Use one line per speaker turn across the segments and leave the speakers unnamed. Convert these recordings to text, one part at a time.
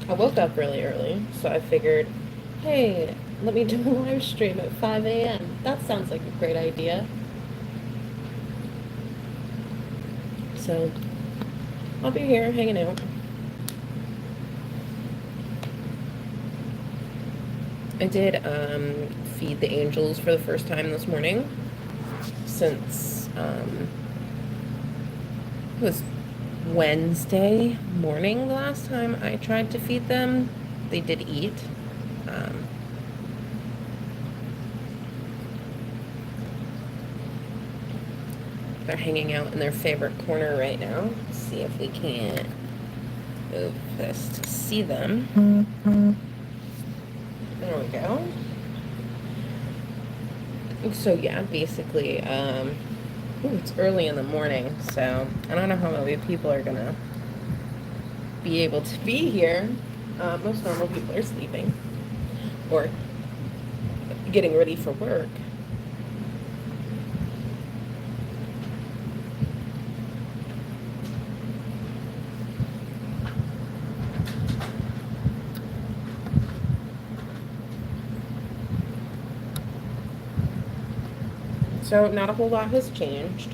I woke up really early, so I figured, hey, let me do a live stream at 5 a.m. That sounds like a great idea. So I'll be here hanging out. I did feed the angels for the first time this morning since it was Wednesday morning the last time I tried to feed them. They did eat. Um, they're hanging out in their favorite corner right now. Let's see if we can move this to see them. There we go. So yeah, basically, it's early in the morning, so I don't know how many people are gonna be able to be here. Most normal people are sleeping or getting ready for work. So not a whole lot has changed.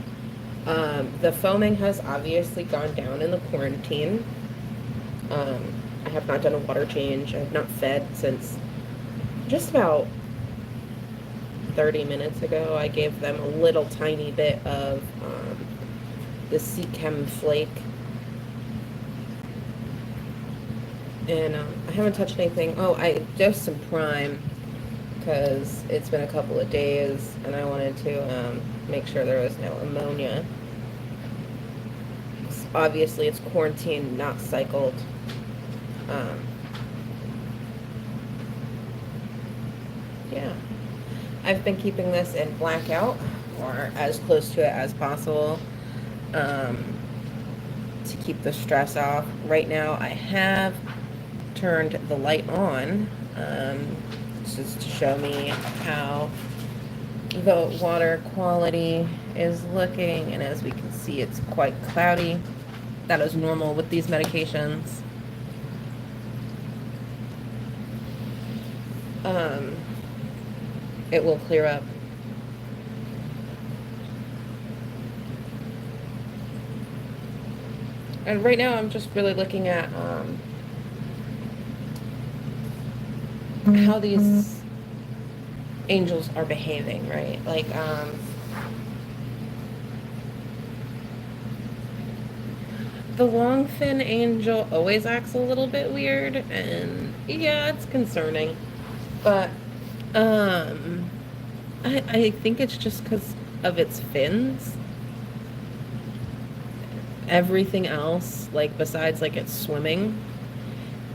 The foaming has obviously gone down in the quarantine. I have not done a water change. I have not fed since just about 30 minutes ago. I gave them a little tiny bit of the sea chem flake. And I haven't touched anything. Oh, I dosed some prime because it's been a couple of days and I wanted to make sure there was no ammonia. Obviously, it's quarantined, not cycled. Yeah. I've been keeping this in blackout or as close to it as possible to keep the stress off. Right now, I have turned the light on just to show me how the water quality is looking, and as we can see, it's quite cloudy. That is normal with these medications. It will clear up. And right now I'm just really looking at how these angels are behaving, right? Like, the longfin angel always acts a little bit weird, and yeah, it's concerning. But, I think it's just because of its fins. Everything else, like, besides, like, it's swimming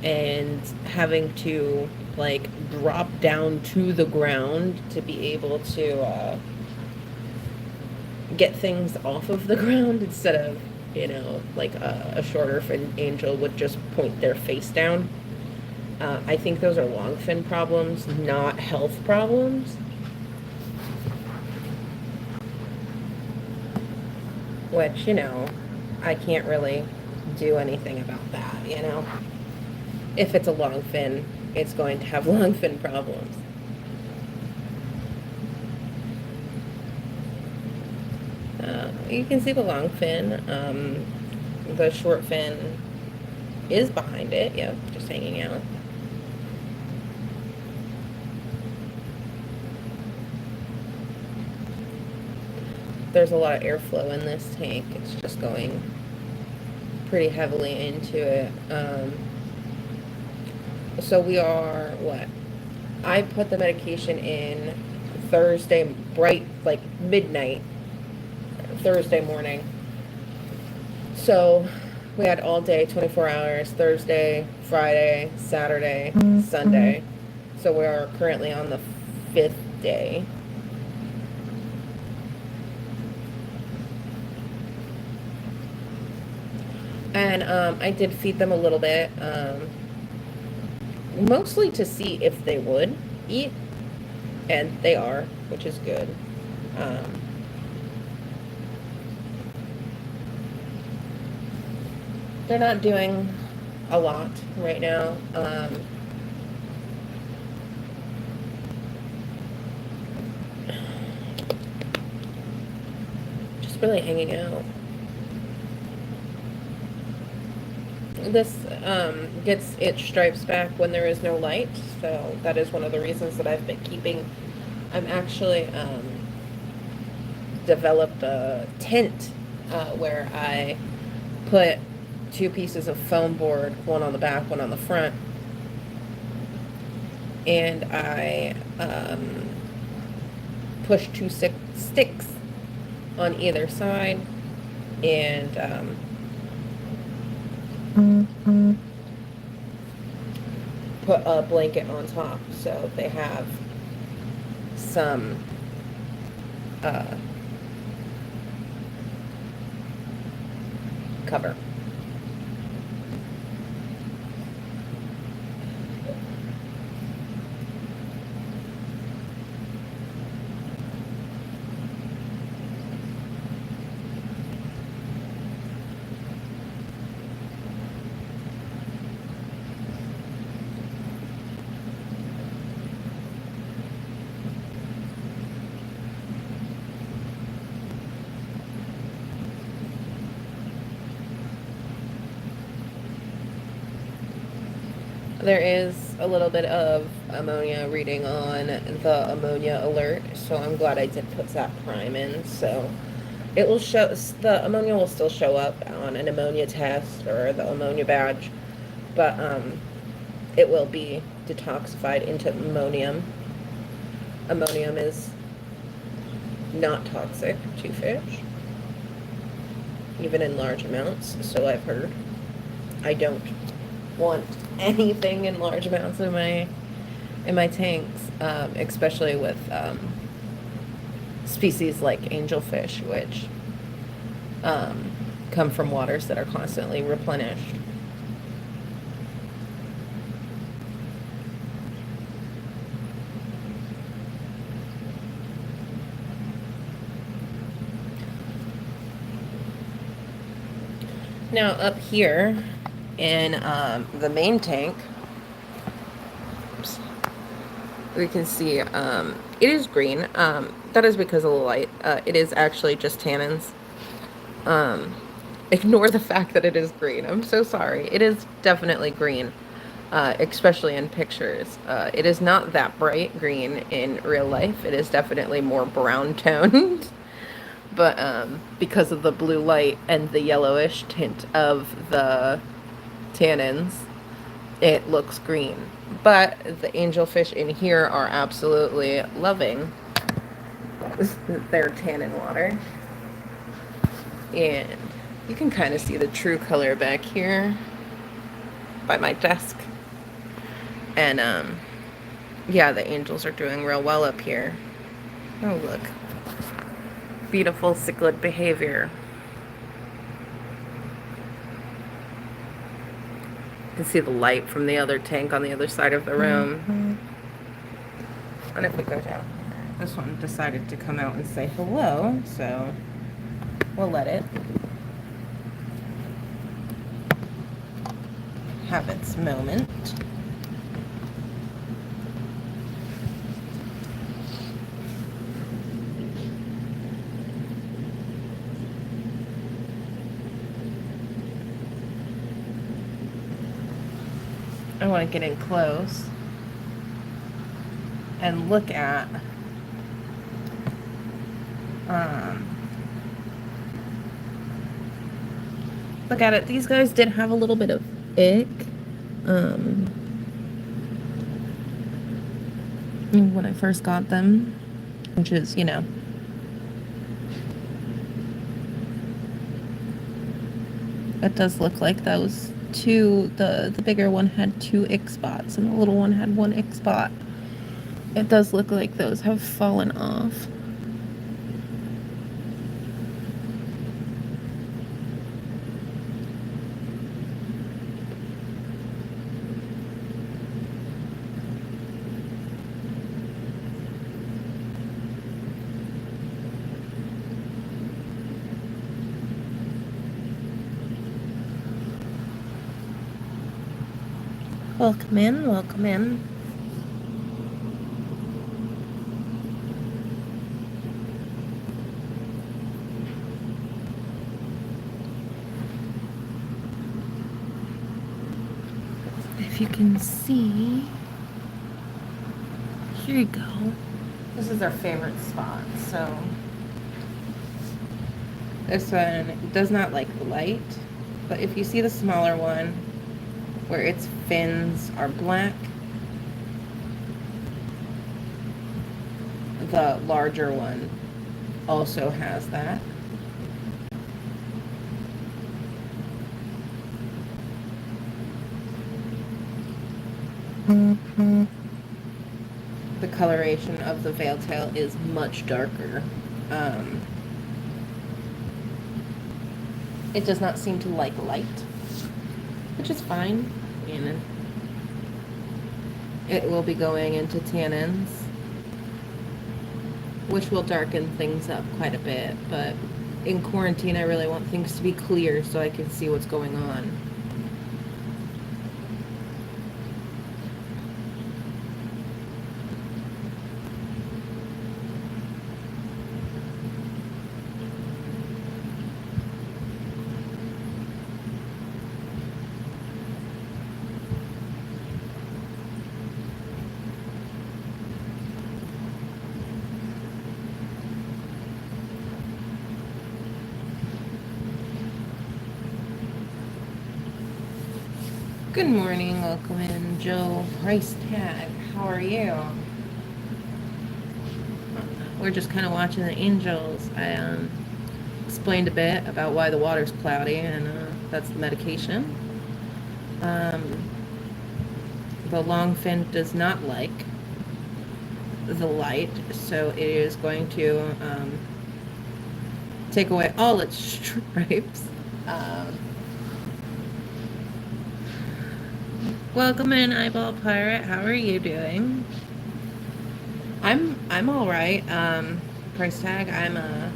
and having to, like, drop down to the ground to be able to, get things off of the ground instead of, like a shorter fin angel would just point their face down. I think those are long fin problems, not health problems. Which, I can't really do anything about that. If it's a long fin, it's going to have long fin problems. You can see the long fin. The short fin is behind it. Yep, just hanging out. There's a lot of airflow in this tank. It's just going pretty heavily into it. So we are, what? I put the medication in Thursday, bright, like midnight, Thursday morning. So we had all day, 24 hours, Thursday, Friday, Saturday, Sunday. So we are currently on the 5th day. And I did feed them a little bit, mostly to see if they would eat, and they are, which is good. They're not doing a lot right now. Just really hanging out. This gets its stripes back when there is no light, so that is one of the reasons that I've been keeping. I'm actually developed a tent where I put 2 pieces of foam board, one on the back, one on the front, and I push 2 sticks on either side, and put a blanket on top, so they have some cover. There is a little bit of ammonia reading on the ammonia alert, so I'm glad I did put that prime in. So it will show, the ammonia will still show up on an ammonia test or the ammonia badge, but it will be detoxified into ammonium. Ammonium is not toxic to fish, even in large amounts, so I've heard. I don't want anything in large amounts in my tanks, especially with species like angelfish, which come from waters that are constantly replenished. Now up here in the main tank, oops, we can see it is green. That is because of the light. It is actually just tannins. Ignore the fact that it is green. I'm so sorry. It is definitely green, especially in pictures. It is not that bright green in real life. It is definitely more brown toned. But because of the blue light and the yellowish tint of the tannins, it looks green. But the angelfish in here are absolutely loving their tannin water. And you can kind of see the true color back here by my desk. And yeah, the angels are doing real well up here. Oh, look. Beautiful cichlid behavior. You can see the light from the other tank on the other side of the room. And if we go down, this one decided to come out and say hello, so we'll let it have its moment. I want to get in close and look at it. These guys did have a little bit of ick when I first got them, which is, you know, it does look like those two, the bigger one had 2 ick spots and the little one had 1 ick spot. It does look like those have fallen off. Welcome in, welcome in. If you can see, here you go. This is our favorite spot. So this one does not like the light, but if you see the smaller one where its fins are black, the larger one also has that. The coloration of the veil tail is much darker. It does not seem to like light, which is fine. And it will be going into tannins, which will darken things up quite a bit. But in quarantine, I really want things to be clear so I can see what's going on. Good morning, welcome in, Joe Price Tag. How are you? We're just kind of watching the angels. I explained a bit about why the water's cloudy, and that's the medication. The longfin does not like the light, so it is going to take away all its stripes. Welcome in, Eyeball Pirate. How are you doing? I'm all right. Price Tag. I'm a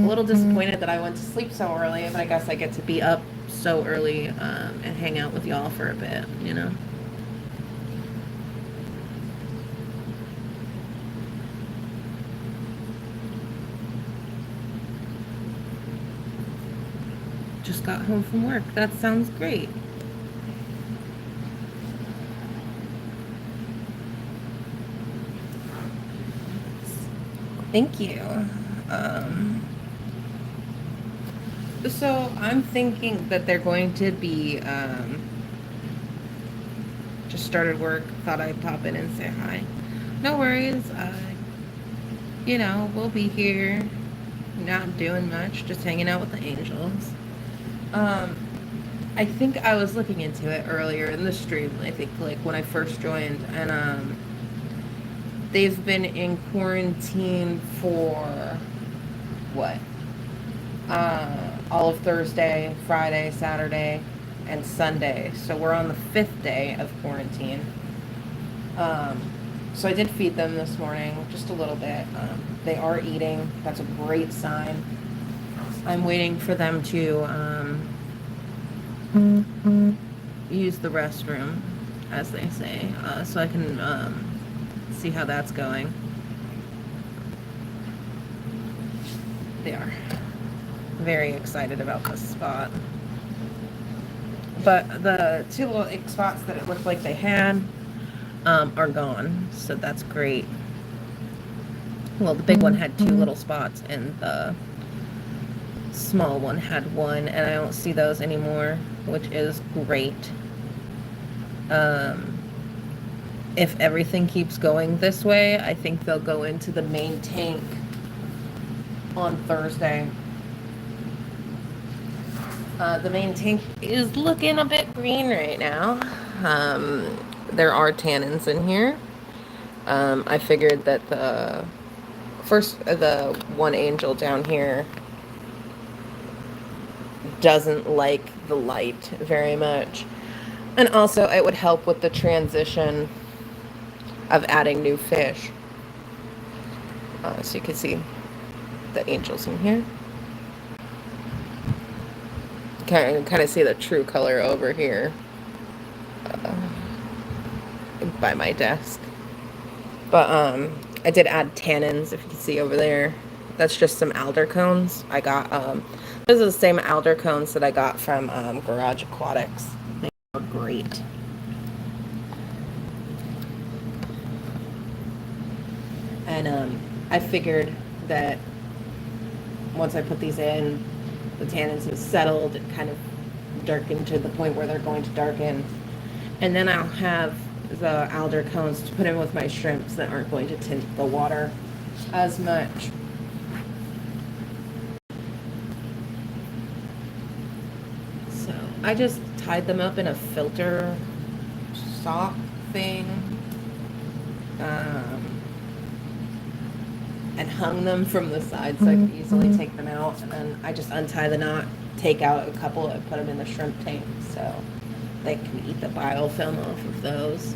little disappointed that I went to sleep so early, but I guess I get to be up so early and hang out with y'all for a bit, you know. Just got home from work. That sounds great. Thank you. So I'm thinking that they're going to be, just started work, thought I'd pop in and say hi. No worries. You know, we'll be here, not doing much, just hanging out with the angels. I think I was looking into it earlier in the stream, I think, like, when I first joined, and, they've been in quarantine for, what? All of Thursday, Friday, Saturday, and Sunday. So we're on the 5th day of quarantine. So I did feed them this morning, just a little bit. They are eating. That's a great sign. I'm waiting for them to use the restroom, as they say, so I can see how that's going. They are very excited about this spot. But the two little ick spots that it looked like they had are gone, so that's great. Well, the big one had 2 little spots, and the small one had 1, and I don't see those anymore, which is great. If everything keeps going this way, I think they'll go into the main tank on Thursday. The main tank is looking a bit green right now. There are tannins in here. I figured that the one angel down here doesn't like the light very much. And also it would help with the transition of adding new fish. So you can see the angels in here. Kind of see the true color over here. down by my desk. But I did add tannins, if you can see over there. That's just some alder cones. I got those are the same alder cones that I got from Garage Aquatics. They are great. And I figured that once I put these in, the tannins have settled and kind of darkened to the point where they're going to darken. And then I'll have the alder cones to put in with my shrimps that aren't going to tint the water as much. So I just tied them up in a filter sock thing. And hung them from the side so I could easily take them out. And then I just untie the knot, take out a couple, and put them in the shrimp tank so they can eat the biofilm off of those.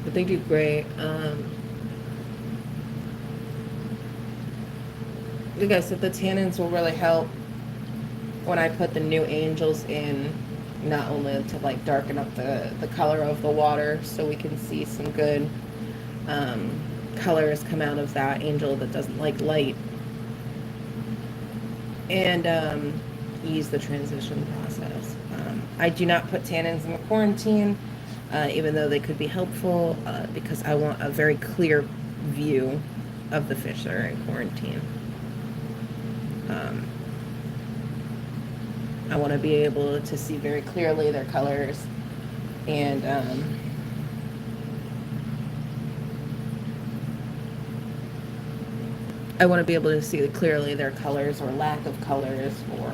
But they do great. Like I said, the tannins will really help when I put the new angels in, not only to like darken up the color of the water so we can see some good colors come out of that angel that doesn't like light, and ease the transition process. I do not put tannins in the quarantine, even though they could be helpful, because I want a very clear view of the fish that are in quarantine. I want to be able to see very clearly their colors, and I want to be able to see clearly their colors or lack of colors, or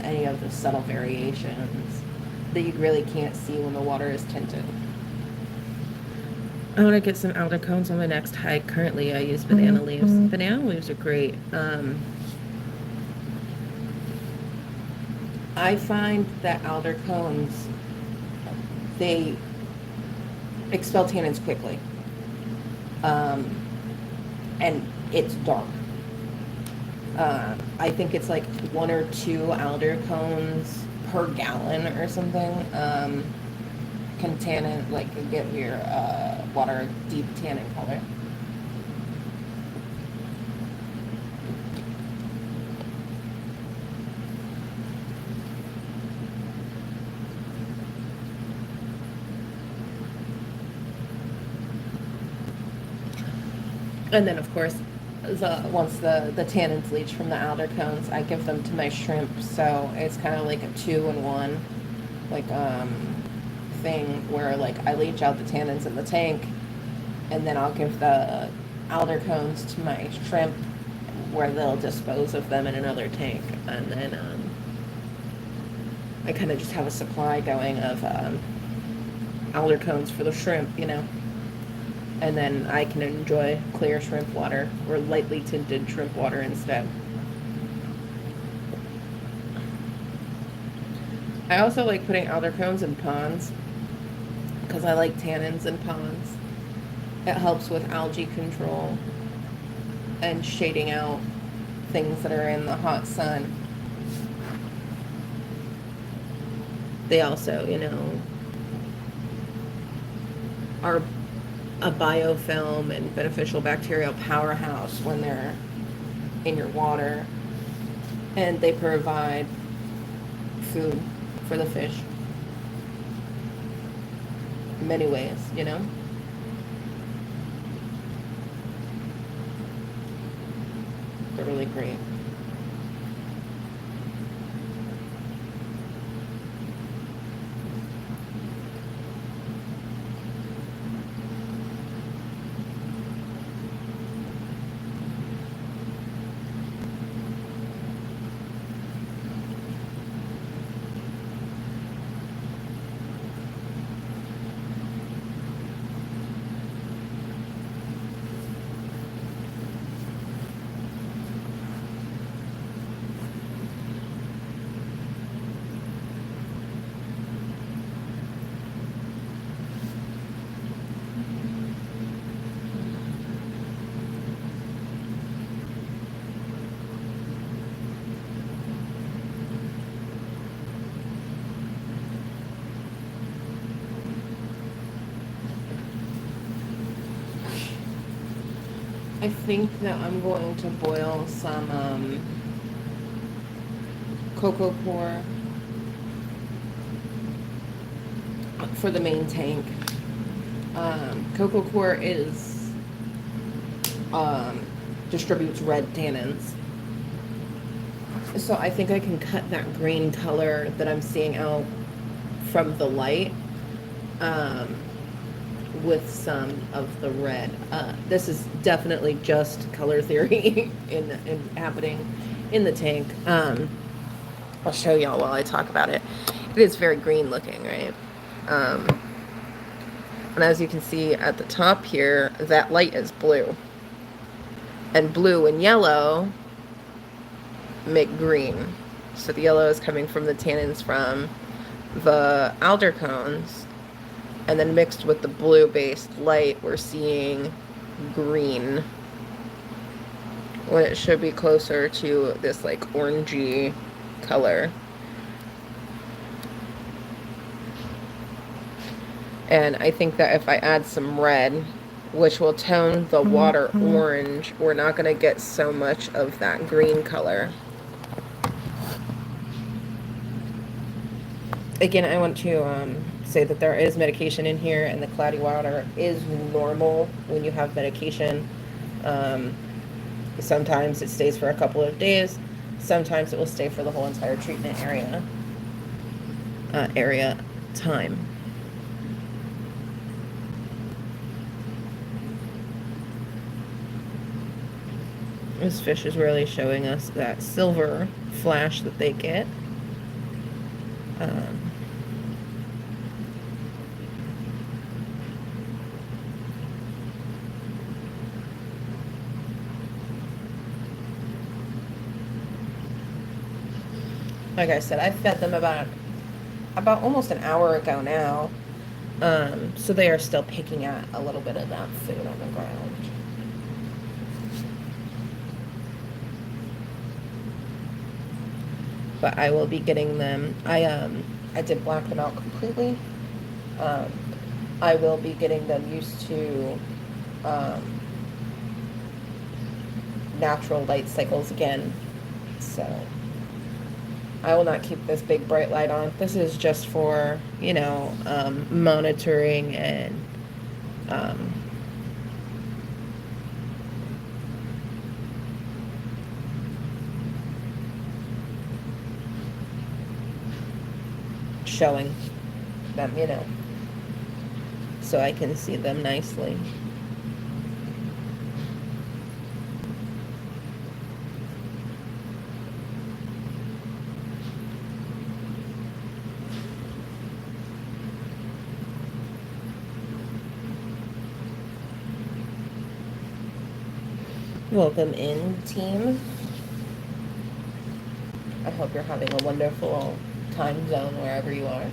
any of the subtle variations that you really can't see when the water is tinted. I want to get some alder cones on my next hike. Currently I use banana leaves. Banana leaves are great. I find that alder cones, they expel tannins quickly. And it's dark. I think it's like 1 or 2 alder cones per gallon or something. Can tannin, like, give your water a deep tannin color. And then, of course, once the tannins leach from the alder cones, I give them to my shrimp. So it's kind of like a 2-in-1, like thing where like I leach out the tannins in the tank, and then I'll give the alder cones to my shrimp, where they'll dispose of them in another tank. And then I kind of just have a supply going of alder cones for the shrimp, you know. And then I can enjoy clear shrimp water or lightly tinted shrimp water instead. I also like putting alder cones in ponds because I like tannins in ponds. It helps with algae control and shading out things that are in the hot sun. They also, you know, are a biofilm and beneficial bacterial powerhouse when they're in your water, and they provide food for the fish in many ways, you know. They're really great. I think that I'm going to boil some cocoa core for the main tank. Cocoa core is distributes red tannins. So I think I can cut that green color that I'm seeing out from the light with some of the red. This is definitely just color theory in happening in the tank. I'll show y'all while I talk about it. It is very green looking, right? And as you can see at the top here, that light is blue. And blue and yellow make green. So the yellow is coming from the tannins from the alder cones, and then mixed with the blue-based light, we're seeing green, when it should be closer to this like orangey color. And I think that if I add some red, which will tone the water orange, we're not going to get so much of that green color. Again, I want to say that there is medication in here, and the cloudy water is normal when you have medication. Sometimes it stays for a couple of days. Sometimes it will stay for the whole entire treatment area time. This fish is really showing us that silver flash that they get. Like I said, I fed them about almost an hour ago now. So they are still picking at a little bit of that food on the ground. But I will be getting them. I did black them out completely. I will be getting them used to natural light cycles again. So I will not keep this big bright light on. This is just for, you know, monitoring and showing them, you know, so I can see them nicely. Welcome in, team. I hope you're having a wonderful time zone wherever you are.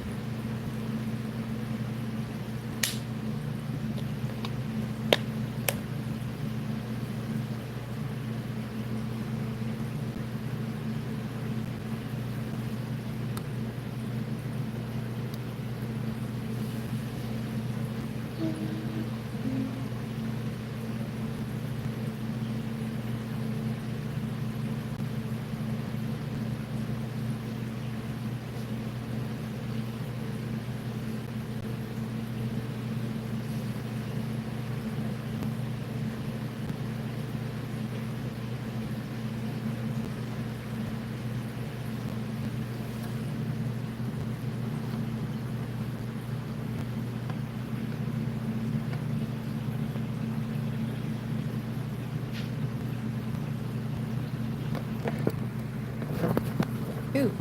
Ooh.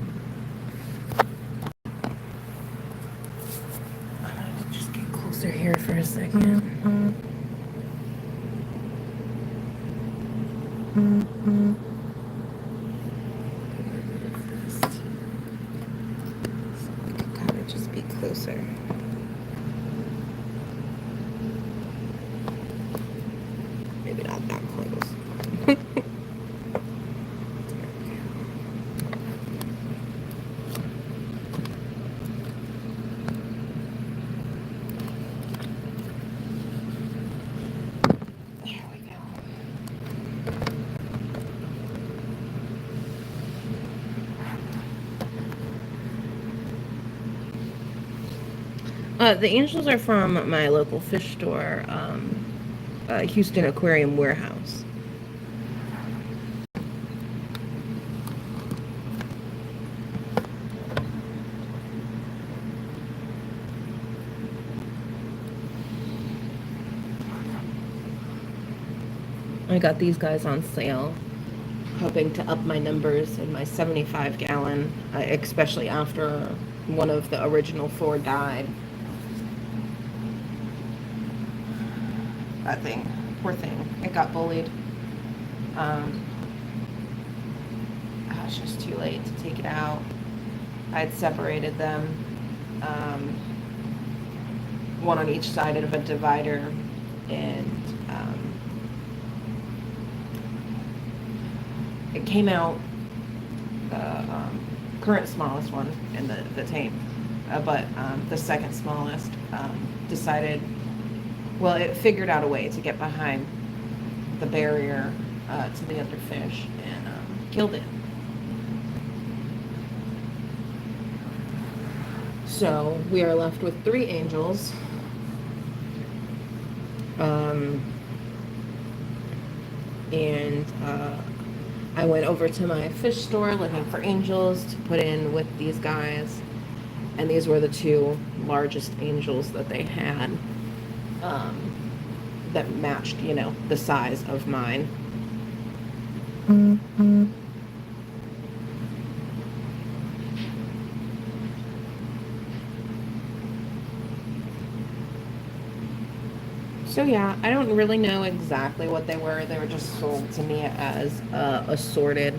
I'm gonna just get closer here for a second. So I can kind of just be closer. Maybe not that close. There we go. The angels are from my local fish store, Houston Aquarium Warehouse. I got these guys on sale, hoping to up my numbers in my 75-gallon, especially after one of the original 4 died. That thing, poor thing, it got bullied. It's just too late to take it out. I had separated them, one on each side of a divider, and it came out the current smallest one in the tank, but the second smallest decided, well, it figured out a way to get behind the barrier to the other fish and killed it. So we are left with 3 angels. And I went over to my fish store looking for angels to put in with these guys. And these were the 2 largest angels that they had, that matched, the size of mine. So yeah, I don't really know exactly what they were. They were just sold to me as assorted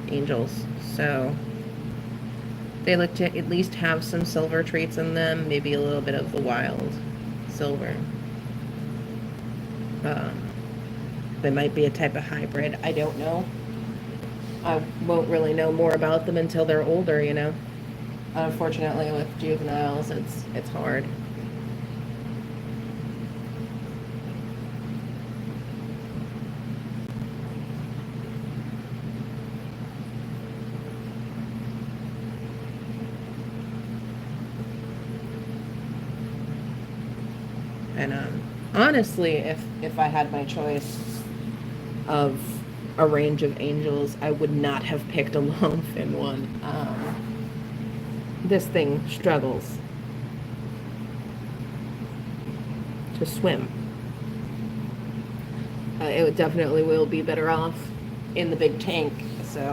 angels. So they look to at least have some silver traits in them, maybe a little bit of the wild silver. They might be a type of hybrid. I don't know. I won't really know more about them until they're older, Unfortunately, with juveniles, it's hard. And honestly, if I had my choice of a range of angels, I would not have picked a longfin one. This thing struggles to swim. It definitely will be better off in the big tank. So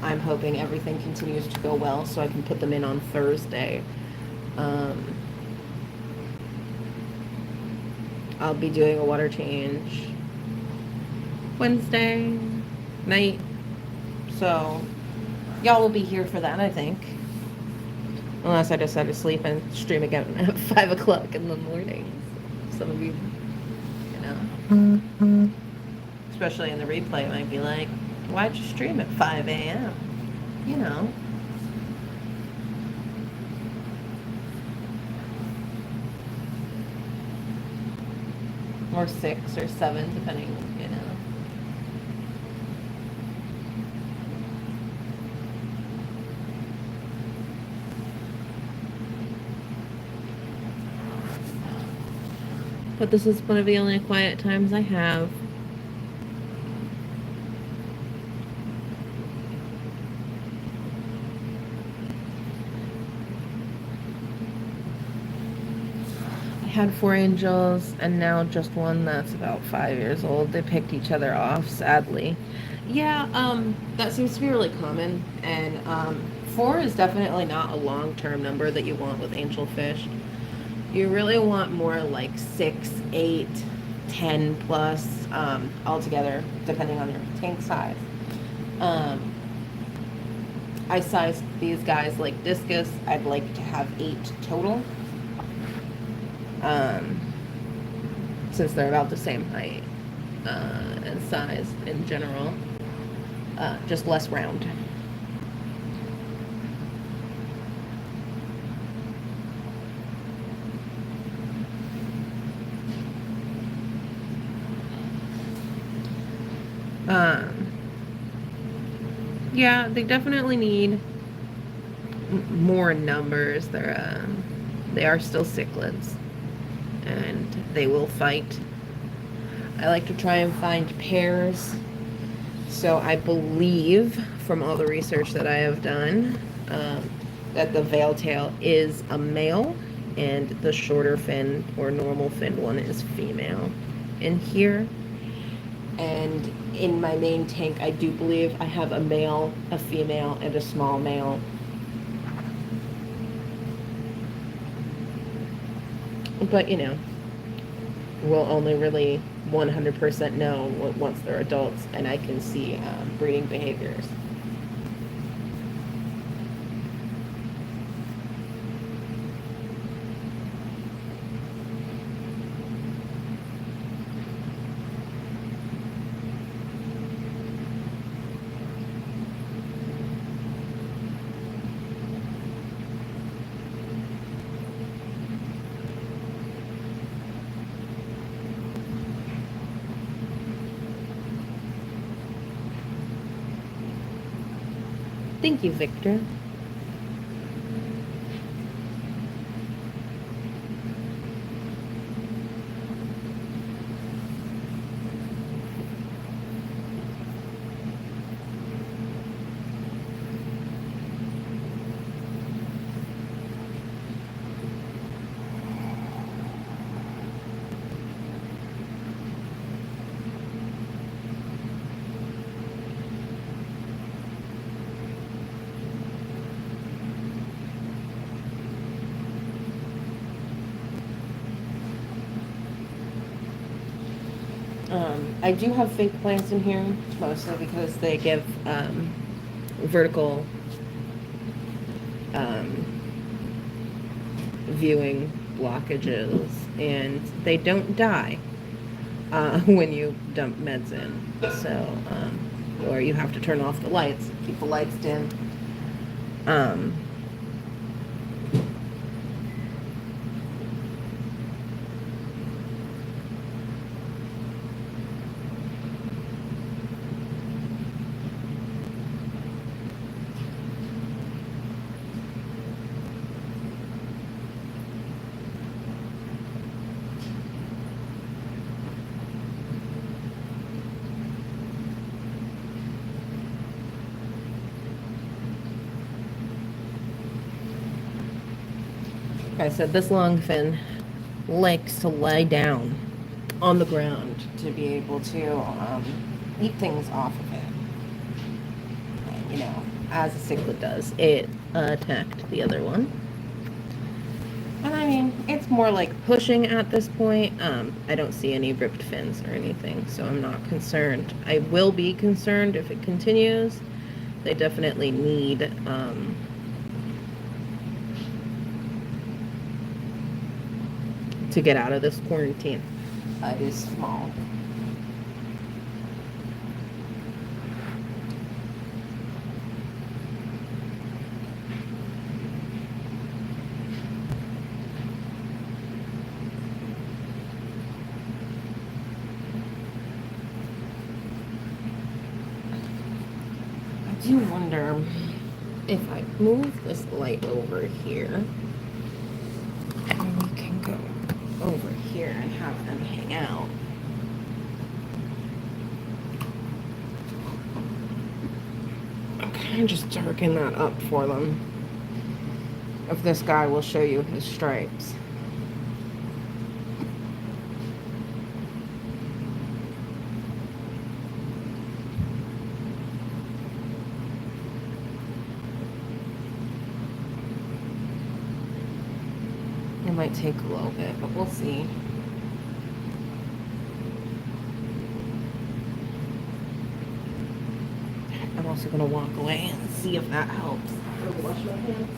I'm hoping everything continues to go well so I can put them in on Thursday. I'll be doing a water change Wednesday night. So y'all will be here for that, I think. Unless I decide to sleep and stream again at 5 o'clock in the morning. Some of you, especially in the replay, might be like, why'd you stream at 5 a.m.? Or 6 or 7, depending, But this is one of the only quiet times I have. I had 4 angels and now just one that's about 5 years old. They picked each other off, sadly. Yeah, that seems to be really common. And 4 is definitely not a long-term number that you want with angelfish. You really want more like 6, 8, 10 plus altogether, depending on your tank size. I sized these guys like discus. I'd like to have 8 total, since they're about the same height and size in general, just less round. Yeah, they definitely need more numbers. They are still cichlids, and they will fight. I like to try and find pairs. So I believe from all the research that I have done that the veiltail is a male and the shorter fin or normal fin one is female in here. And in my main tank, I do believe I have a male, a female, and a small male. But, you know, we'll only really 100% know once they're adults and I can see breeding behaviors. Thank you, Victor. I do have fake plants in here, mostly because they give vertical viewing blockages, and they don't die when you dump meds in. So, or you have to turn off the lights, keep the lights dim. I said this longfin likes to lie down on the ground to be able to eat things off of it. And, you know, as a cichlid does, it attacked the other one. And I mean, it's more like pushing at this point. I don't see any ripped fins or anything, so I'm not concerned. I will be concerned if it continues. They definitely need to get out of this quarantine. It is small. I do wonder if I move this light over here, and we can go over here and have them hang out. Okay, just darken that up for them. If this guy will show you his stripes. It might take a little bit, but we'll see. I'm also going to walk away and see if that helps. I'm gonna wash my hands.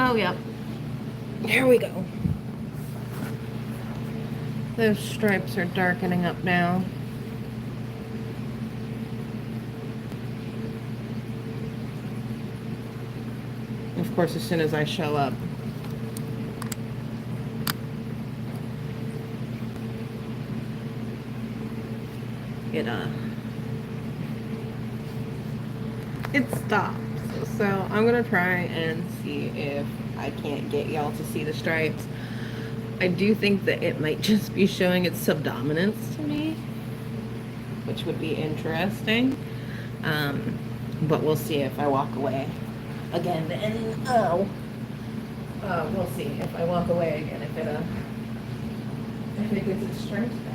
Oh, yeah. Here we go. Those stripes are darkening up now. Of course, as soon as I show up, it stops. So I'm gonna try and see if I can't get y'all to see the stripes. I do think that it might just be showing its subdominance to me, which would be interesting. But we'll see if I walk away again. And we'll see if I walk away again if it gets its stripes back.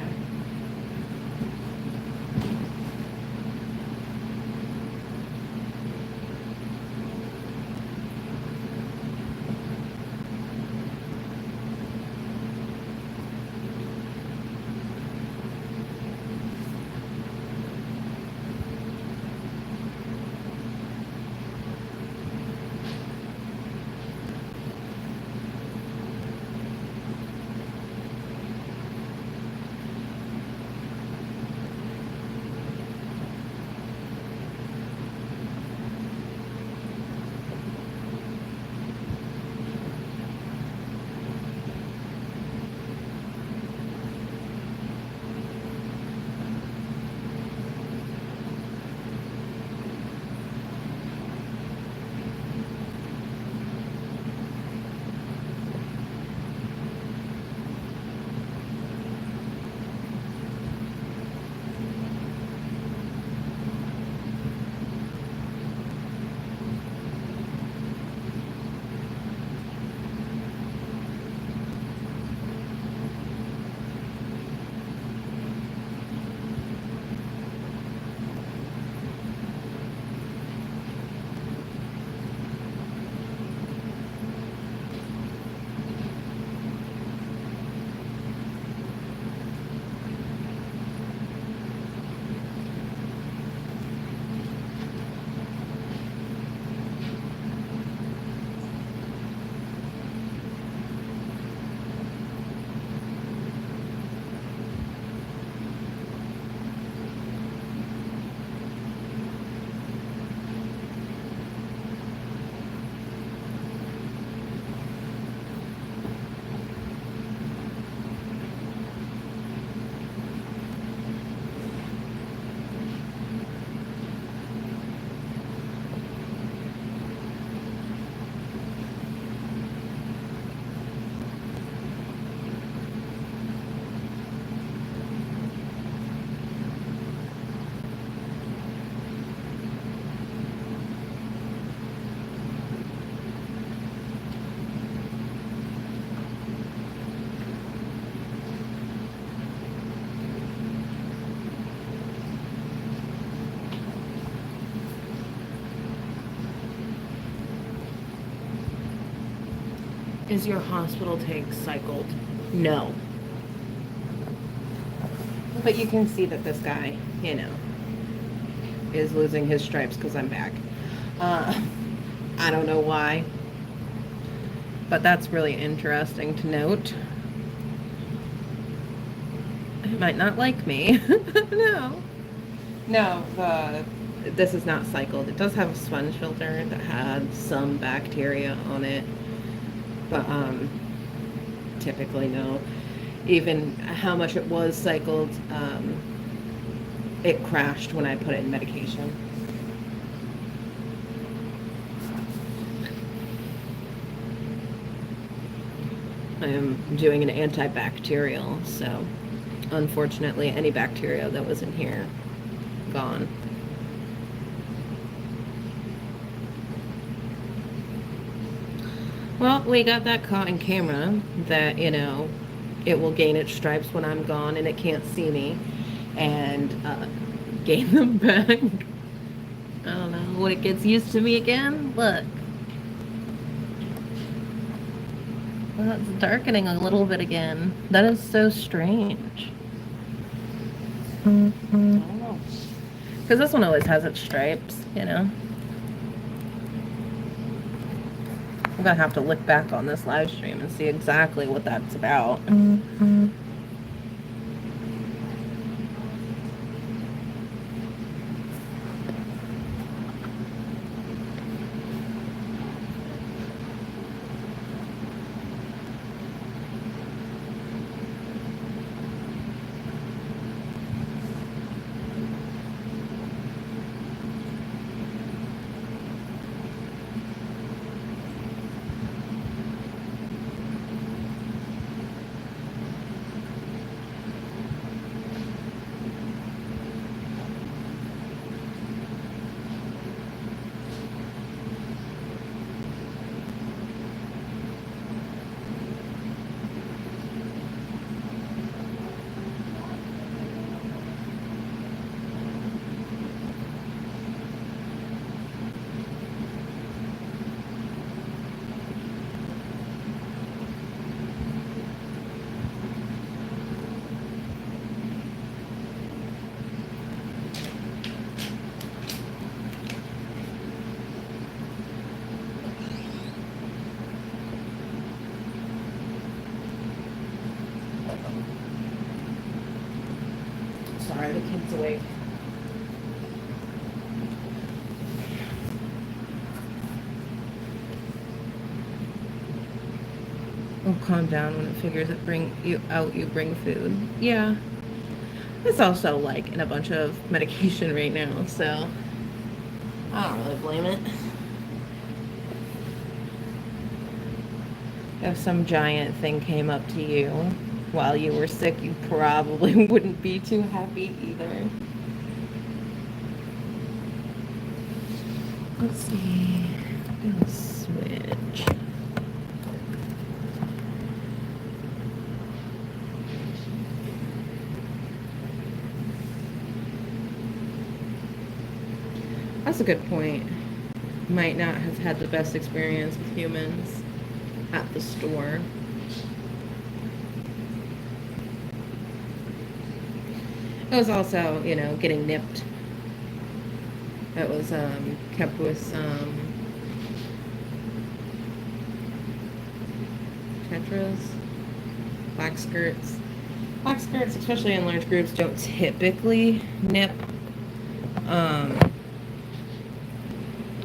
Is your hospital tank cycled? No. But you can see that this guy, is losing his stripes because I'm back. I don't know why. But that's really interesting to note. It might not like me. No. No, this is not cycled. It does have a sponge filter that had some bacteria on it. But typically no. Even how much it was cycled, it crashed when I put it in medication. I am doing an antibacterial, so unfortunately any bacteria that was in here, gone. Well, we got that caught in camera that, it will gain its stripes when I'm gone and it can't see me, and gain them back. I don't know, when it gets used to me again. Look. Well, it's darkening a little bit again. That is so strange. I don't know. Because this one always has its stripes, I'm gonna have to look back on this live stream and see exactly what that's about. Sorry, the kid's awake. Oh, calm down when it figures it bring you out, you bring food. Yeah. It's also like in a bunch of medication right now, so I don't really blame it. If some giant thing came up to you while you were sick, you probably wouldn't be too happy either. Let's see. I'll switch. That's a good point. Might not have had the best experience with humans at the store. It was also, you know, getting nipped. It was kept with some tetras, black skirts. Black skirts, especially in large groups, don't typically nip.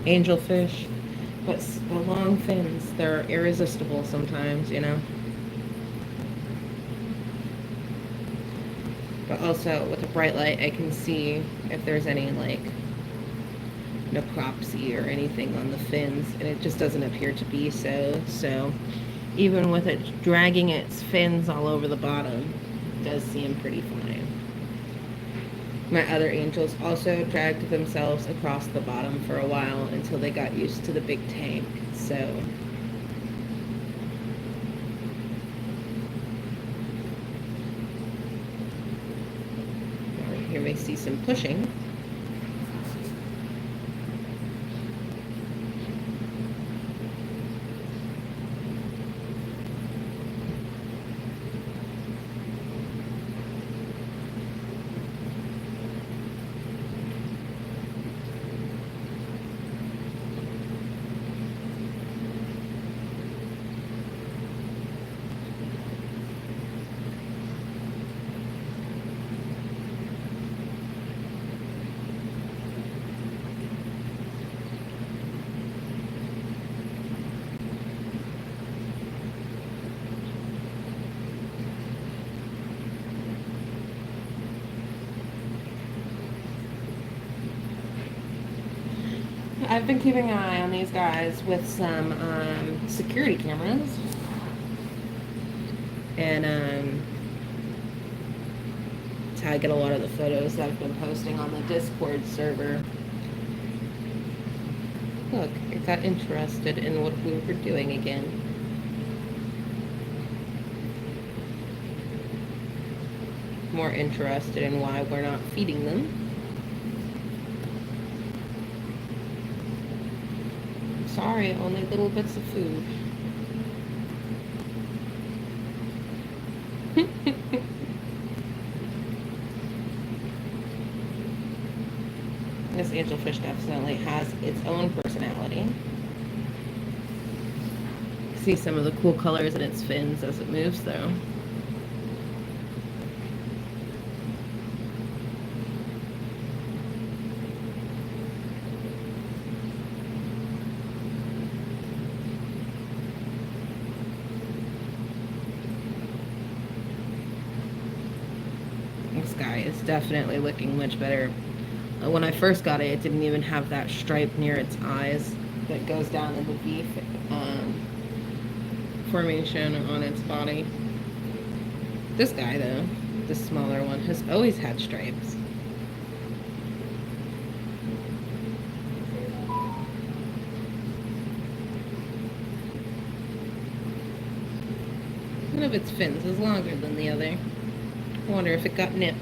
Angelfish, but the long fins, they're irresistible sometimes, you know. But also with a bright light, I can see if there's any like necropsy or anything on the fins, and it just doesn't appear to be so. So even with it dragging its fins all over the bottom, it does seem pretty fine. My other angels also dragged themselves across the bottom for a while until they got used to the big tank, so. Here we see some pushing. I've been keeping an eye on these guys with some security cameras, and that's how I get a lot of the photos that I've been posting on the Discord server. Look, it got interested in what we were doing again. More interested in why we're not feeding them. Sorry, only little bits of food. This angelfish definitely has its own personality. see some of the cool colors in its fins as it moves, though. This guy is definitely looking much better. When I first got it, it didn't even have that stripe near its eyes that goes down in the V formation on its body. This guy, though, the smaller one, has always had stripes. One of its fins is longer than the other. I wonder if it got nipped.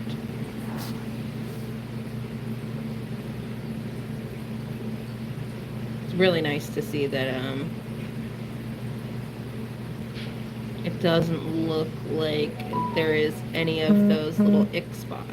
It's really nice to see that it doesn't look like there is any of those little ick spots.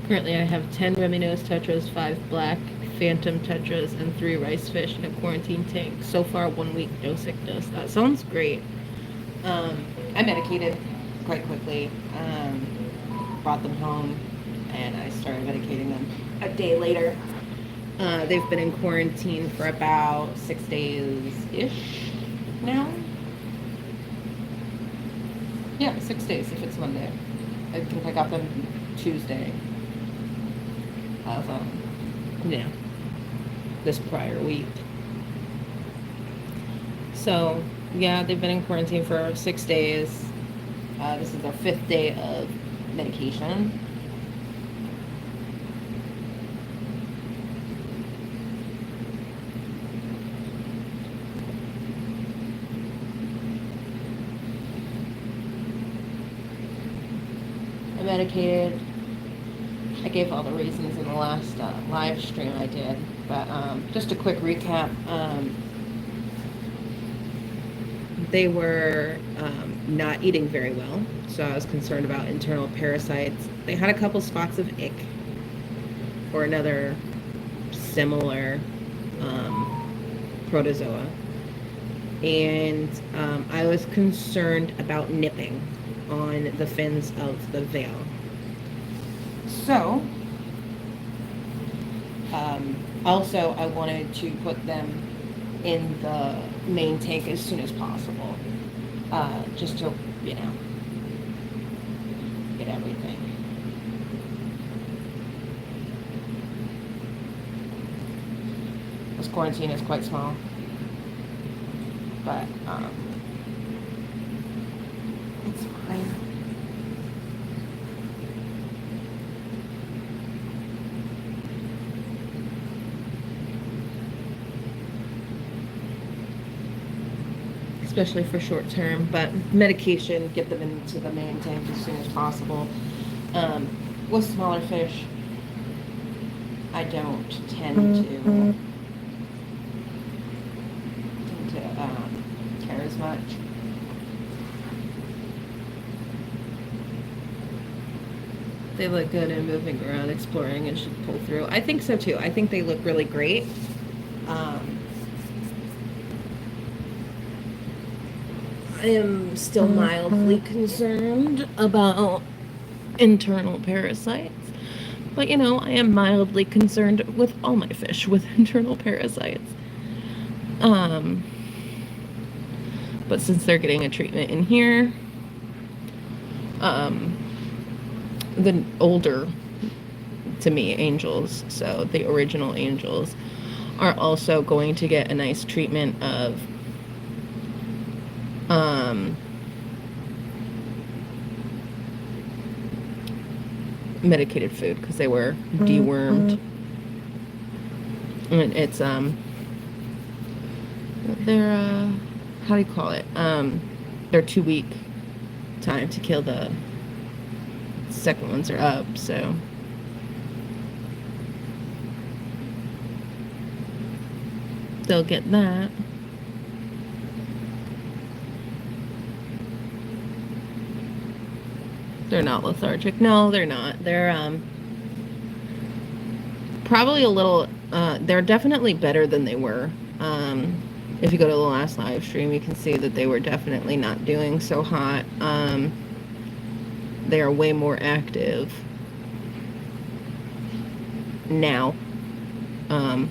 Currently, I have 10 Remy Nose tetras, 5 black phantom tetras, and 3 rice fish in a quarantine tank. So far, 1 week, no sickness. That sounds great. I medicated quite quickly. Brought them home, and I started medicating them a day later. They've been in quarantine for about 6 days-ish now. Yeah, 6 days if it's Monday. I think I got them Tuesday of this prior week. So yeah, they've been in quarantine for 6 days. This is their 5th day of medication. I medicated. I gave all the reasons in the last live stream I did, but just a quick recap. They were not eating very well, so I was concerned about internal parasites. They had a couple spots of ick, or another similar protozoa, and I was concerned about nipping on the fins of the veil. So, also I wanted to put them in the main tank as soon as possible, just to, get everything. This quarantine is quite small, but it's fine. Especially for short term, but medication, get them into the main tank as soon as possible. With smaller fish, I don't tend to care as much. They look good and moving around, exploring, and should pull through. I think so too. I think they look really great. I am still mildly concerned about internal parasites. But, I am mildly concerned with all my fish with internal parasites. But since they're getting a treatment in here, the older, to me, angels, so the original angels, are also going to get a nice treatment of medicated food because they were dewormed. And it's they're how do you call it? They're 2-week time to kill. The second ones are up, so they'll get that. They're not lethargic. No, they're not. They're probably a little they're definitely better than they were. If you go to the last live stream, you can see that they were definitely not doing so hot. They are way more active now. And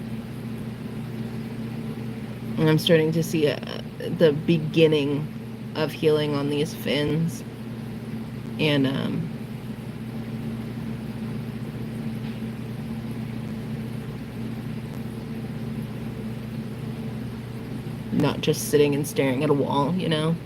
I'm starting to see the beginning of healing on these fins. And not just sitting and staring at a wall, you know?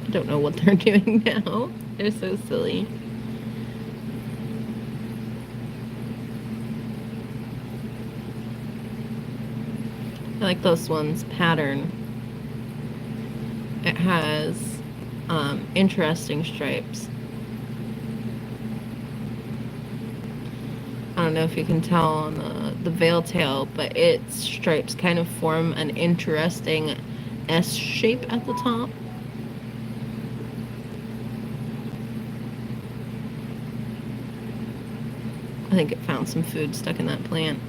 I don't know what they're doing now. They're so silly. I like this one's pattern. It has interesting stripes. I don't know if you can tell on the veil tail, but its stripes kind of form an interesting S shape at the top. I think it found some food stuck in that plant.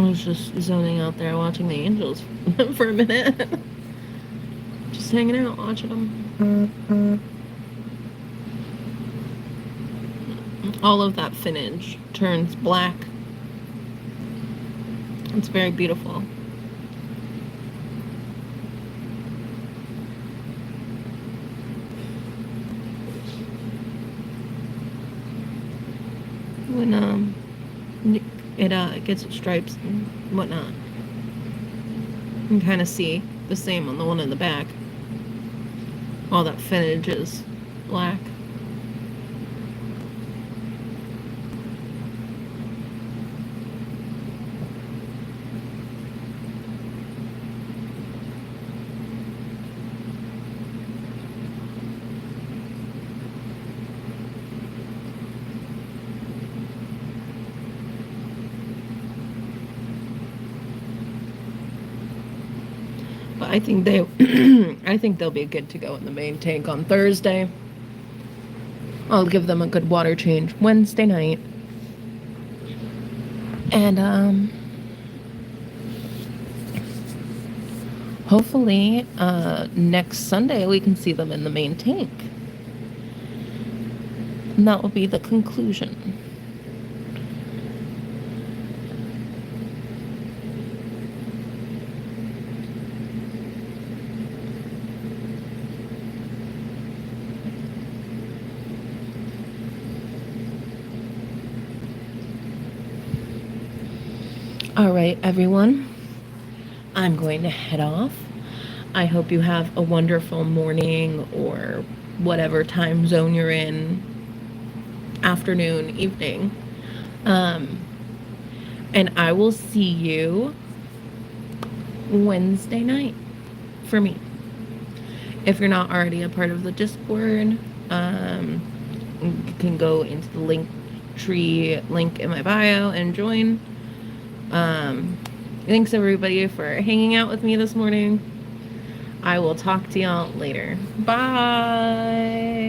was just zoning out there watching the angels for a minute. Just hanging out, watching them. All of that finnage turns black. It's very beautiful. When it gets its stripes and whatnot, you can kind of see the same on the one in the back. All that finnage is black. I think I think they'll be good to go in the main tank on Thursday. I'll give them a good water change Wednesday night. And hopefully next Sunday we can see them in the main tank. And that will be the conclusion. All right, everyone, I'm going to head off. I hope you have a wonderful morning or whatever time zone you're in, afternoon, evening. And I will see you Wednesday night for me. If you're not already a part of the Discord, you can go into the Linktree link in my bio and join. Thanks everybody for hanging out with me this morning. I will talk to y'all later. Bye.